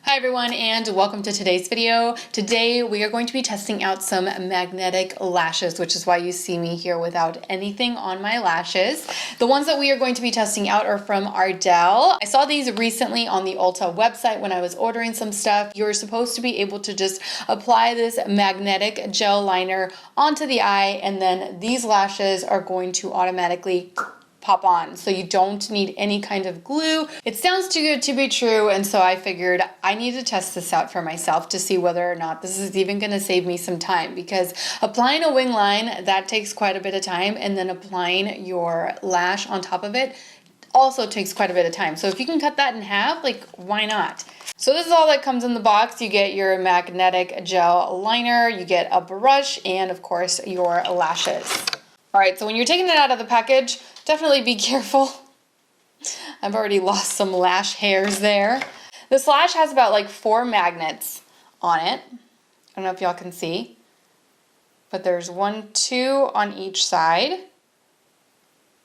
Hi everyone and welcome to today's video. Today we are going to be testing out some magnetic lashes, which is why you see me here without anything on my lashes. The ones that we are going to be testing out are from Ardell. I saw these recently on the Ulta website when I was ordering some stuff. You're supposed to be able to just apply this magnetic gel liner onto the eye, and then these lashes are going to automatically pop on, so you don't need any kind of glue. It sounds too good to be true, and so I figured I need to test this out for myself to see whether or not this is even going to save me some time, because applying a wing line, that takes quite a bit of time, and then applying your lash on top of it also takes quite a bit of time. So if you can cut that in half, like, why not? So this is all that comes in the box. You get your magnetic gel liner, you get a brush, and of course your lashes. All right, so when you're taking it out of the package, definitely be careful. I've already lost some lash hairs there. This lash has about like 4 magnets on it. I don't know if y'all can see, but there's 1, 2 on each side.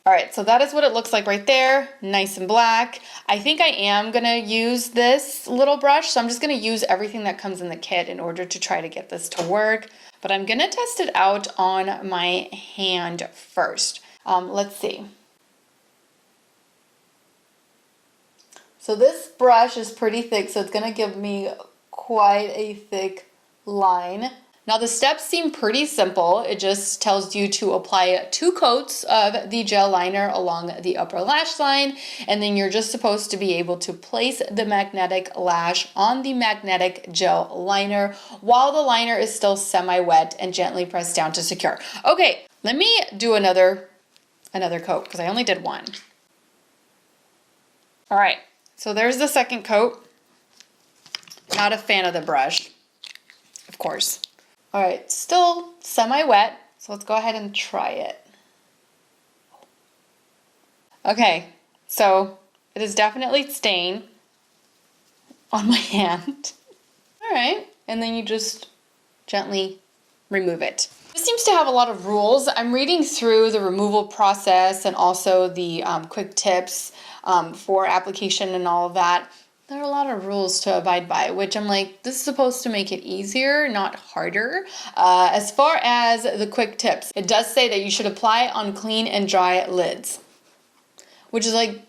All right, so that is what it looks like right there, nice and black. I think I am gonna use this little brush, so I'm just gonna use everything that comes in the kit in order to try to get this to work. But I'm gonna test it out on my hand first. Let's see. So this brush is pretty thick, so it's gonna give me quite a thick line. Now the steps seem pretty simple. It just tells you to apply 2 coats of the gel liner along the upper lash line, and then you're just supposed to be able to place the magnetic lash on the magnetic gel liner while the liner is still semi-wet, and gently press down to secure. Okay, let me do another coat because I only did 1. All right, so there's the second coat. Not a fan of the brush, of course. All right, still semi-wet, so let's go ahead and try it. Okay, so it is definitely staying on my hand. All right, and then you just gently remove it. This seems to have a lot of rules. I'm reading through the removal process and also the quick tips for application and all of that. There are a lot of rules to abide by, which I'm like, this is supposed to make it easier, not harder. As far as the quick tips, it does say that you should apply on clean and dry lids, which is like,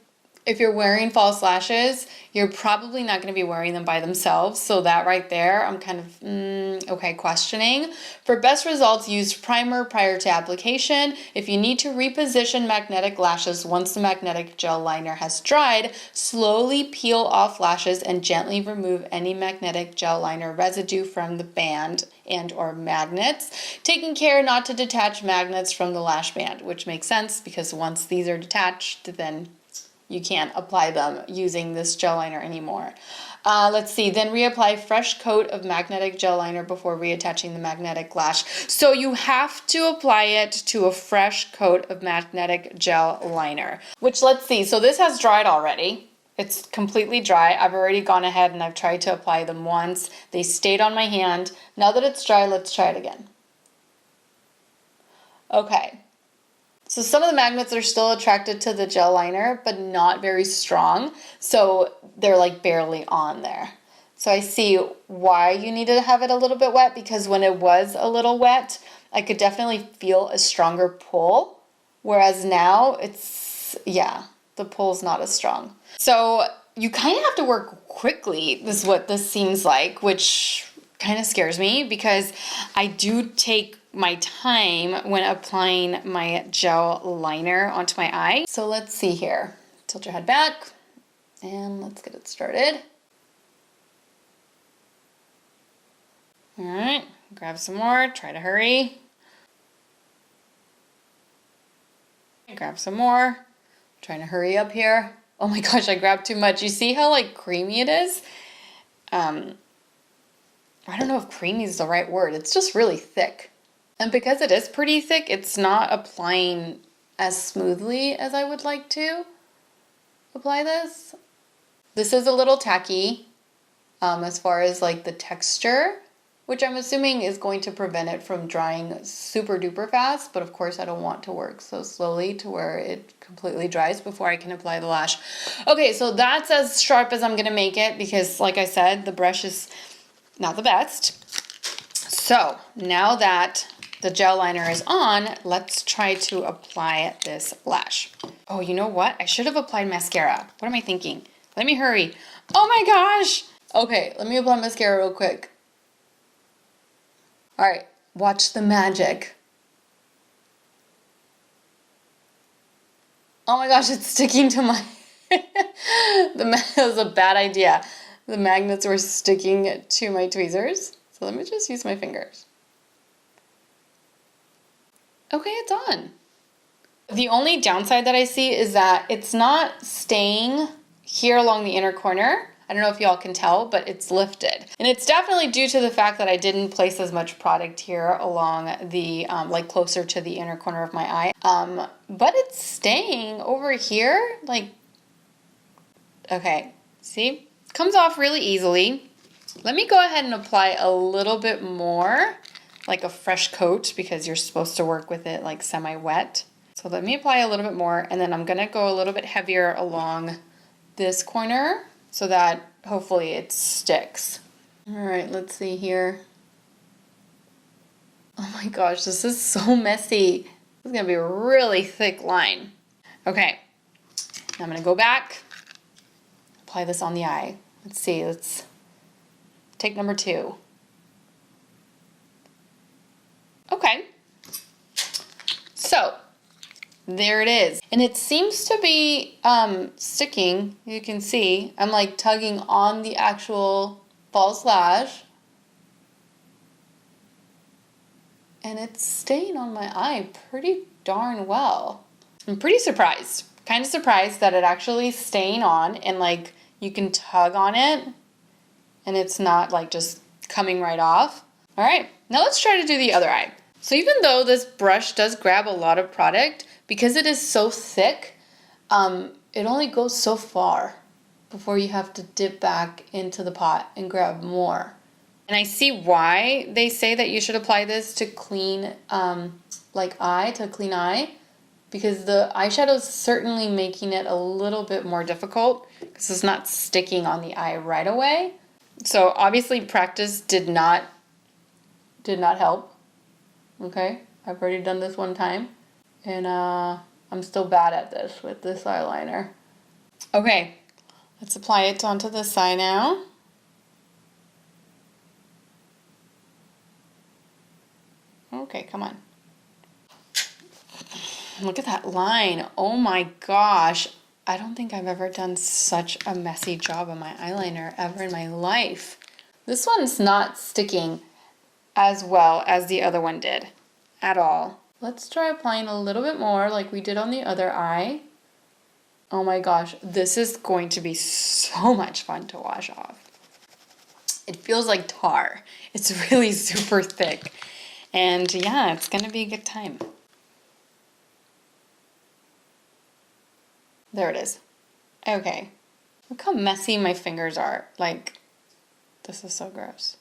if you're wearing false lashes, you're probably not going to be wearing them by themselves. So that right there, I'm kind of, okay, questioning. For best results, use primer prior to application. If you need to reposition magnetic lashes once the magnetic gel liner has dried, slowly peel off lashes and gently remove any magnetic gel liner residue from the band and or magnets, taking care not to detach magnets from the lash band, which makes sense because once these are detached, then you can't apply them using this gel liner anymore. Let's see, then reapply fresh coat of magnetic gel liner before reattaching the magnetic lash. So you have to apply it to a fresh coat of magnetic gel liner, which, let's see, so this has dried already. It's completely dry. I've already gone ahead and I've tried to apply them once. They stayed on my hand. Now that it's dry, let's try it again. Okay. So some of the magnets are still attracted to the gel liner, but not very strong. So they're like barely on there. So I see why you needed to have it a little bit wet, because when it was a little wet, I could definitely feel a stronger pull. Whereas now it's, yeah, the pull's not as strong. So you kind of have to work quickly, is what this seems like, which kind of scares me because I do take my time when applying my gel liner onto my eye. So let's see here. Tilt your head back and let's get it started. All right, grab some more, try to hurry. Grab some more, I'm trying to hurry up here. Oh my gosh, I grabbed too much. You see how like creamy it is? I don't know if creamy is the right word. It's just really thick. And because it is pretty thick, it's not applying as smoothly as I would like to apply this. This is a little tacky as far as like the texture which I'm assuming is going to prevent it from drying super duper fast. But of course I don't want to work so slowly to where it completely dries before I can apply the lash. Okay, so that's as sharp as I'm gonna make it because like I said, the brush is not the best. So now that the gel liner is on, let's try to apply this lash. Oh, you know what? I should have applied mascara. What am I thinking? Let me hurry. Oh my gosh! Okay, let me apply mascara real quick. All right, watch the magic. Oh my gosh, it's sticking to my... That was a bad idea. The magnets were sticking to my tweezers. So let me just use my fingers. Okay, it's on. The only downside that I see is that it's not staying here along the inner corner. I don't know if y'all can tell, but it's lifted. And it's definitely due to the fact that I didn't place as much product here along the, like closer to the inner corner of my eye. But it's staying over here, like, okay, see? Comes off really easily. Let me go ahead and apply a little bit more, like a fresh coat, because you're supposed to work with it like semi-wet. So let me apply a little bit more, and then I'm gonna go a little bit heavier along this corner so that hopefully it sticks. All right, let's see here. Oh my gosh, this is so messy. This is gonna be a really thick line. Okay, now I'm gonna go back, apply this on the eye. Let's see, let's take number 2. Okay, so there it is. And it seems to be sticking. You can see I'm like tugging on the actual false lash. And it's staying on my eye pretty darn well. I'm pretty surprised. Kind of surprised that it actually staying on and like you can tug on it and it's not like just coming right off. All right, now let's try to do the other eye. So even though this brush does grab a lot of product, because it is so thick, it only goes so far before you have to dip back into the pot and grab more. And I see why they say that you should apply this to clean, clean eye, because the eyeshadow is certainly making it a little bit more difficult because it's not sticking on the eye right away. So obviously practice did not help. Okay, I've already done this one time, and I'm still bad at this with this eyeliner. Okay, let's apply it onto the side now. Okay, come on. Look at that line. Oh my gosh. I don't think I've ever done such a messy job on my eyeliner ever in my life. This one's not sticking as well as the other one did at all. Let's try applying a little bit more like we did on the other eye. Oh my gosh, this is going to be so much fun to wash off. It feels like tar. It's really super thick. And yeah, it's gonna be a good time. There it is. Okay. Look how messy my fingers are. Like, this is so gross.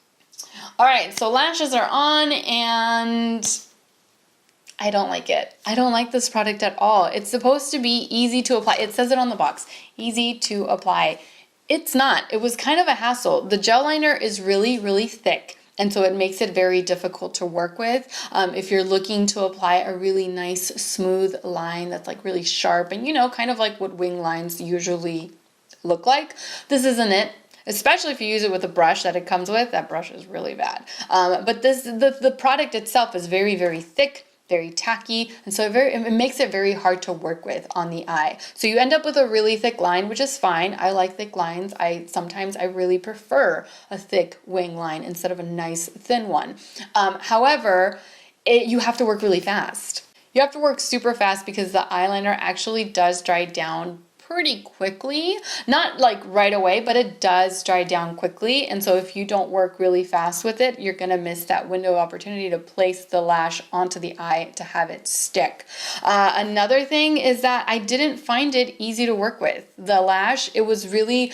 All right, so lashes are on and I don't like it. I don't like this product at all. It's supposed to be easy to apply. It says it on the box, easy to apply. It's not. It was kind of a hassle. The gel liner is really, really thick. And so it makes it very difficult to work with. If you're looking to apply a really nice smooth line that's like really sharp and kind of like what wing lines usually look like, this isn't it. Especially if you use it with a brush that it comes with, that brush is really bad. But the product itself is very, very thick, very tacky, and so it makes it very hard to work with on the eye. So you end up with a really thick line, which is fine. I like thick lines. Sometimes I really prefer a thick wing line instead of a nice thin one. However, you have to work really fast. You have to work super fast because the eyeliner actually does dry down pretty quickly. Not like right away, but it does dry down quickly. And so if you don't work really fast with it, you're gonna miss that window of opportunity to place the lash onto the eye to have it stick. Another thing is that I didn't find it easy to work with. The lash, it was really,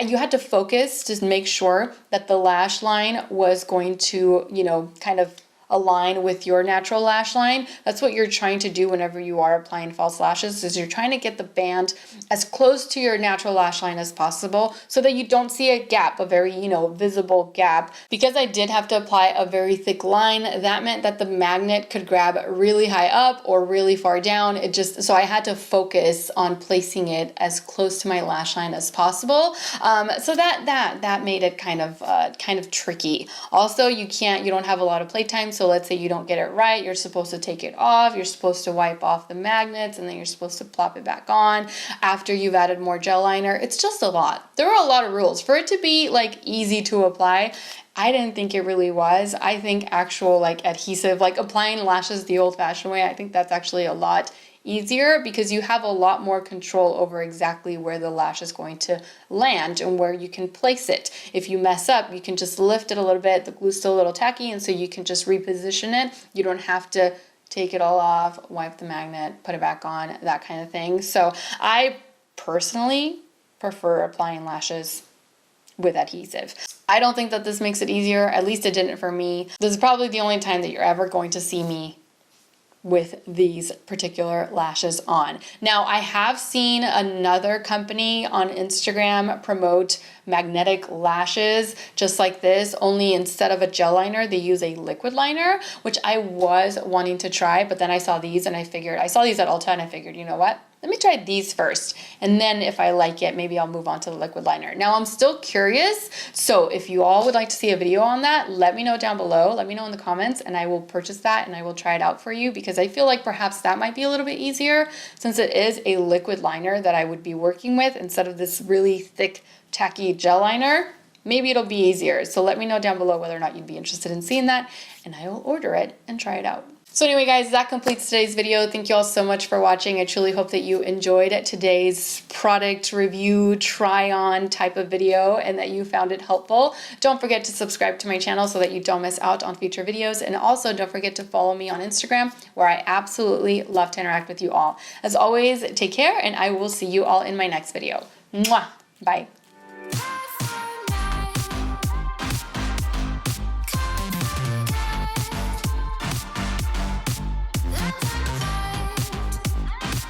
you had to focus to make sure that the lash line was going to, you know, kind of align with your natural lash line. That's what you're trying to do whenever you are applying false lashes, is you're trying to get the band as close to your natural lash line as possible so that you don't see a gap, a very, you know, visible gap. Because I did have to apply a very thick line, that meant that the magnet could grab really high up or really far down. It just, so I had to focus on placing it as close to my lash line as possible. So that made it kind of tricky. Also, you don't have a lot of playtime. So let's say you don't get it right, you're supposed to take it off, you're supposed to wipe off the magnets, and then you're supposed to plop it back on after you've added more gel liner. It's just a lot. There are a lot of rules. For it to be like easy to apply, I didn't think it really was. I think actual like adhesive, like applying lashes the old-fashioned way, I think that's actually a lot easier because you have a lot more control over exactly where the lash is going to land and where you can place it. If you mess up, you can just lift it a little bit. The glue's still a little tacky, and so you can just reposition it. You don't have to take it all off, wipe the magnet, put it back on, that kind of thing. So I personally prefer applying lashes with adhesive. I don't think that this makes it easier. At least it didn't for me. This is probably the only time that you're ever going to see me with these particular lashes on. Now, I have seen another company on Instagram promote magnetic lashes just like this, only instead of a gel liner, they use a liquid liner, which I was wanting to try, but then I saw these and I saw these at Ulta and I figured, you know what? Let me try these first, and then if I like it, maybe I'll move on to the liquid liner. Now, I'm still curious, so if you all would like to see a video on that, let me know down below. Let me know in the comments, and I will purchase that, and I will try it out for you, because I feel like perhaps that might be a little bit easier, since it is a liquid liner that I would be working with instead of this really thick, tacky gel liner. Maybe it'll be easier, so let me know down below whether or not you'd be interested in seeing that, and I will order it and try it out. So anyway, guys, that completes today's video. Thank you all so much for watching. I truly hope that you enjoyed today's product review, try-on type of video, and that you found it helpful. Don't forget to subscribe to my channel so that you don't miss out on future videos. And also don't forget to follow me on Instagram, where I absolutely love to interact with you all. As always, take care, and I will see you all in my next video. Mwah! Bye.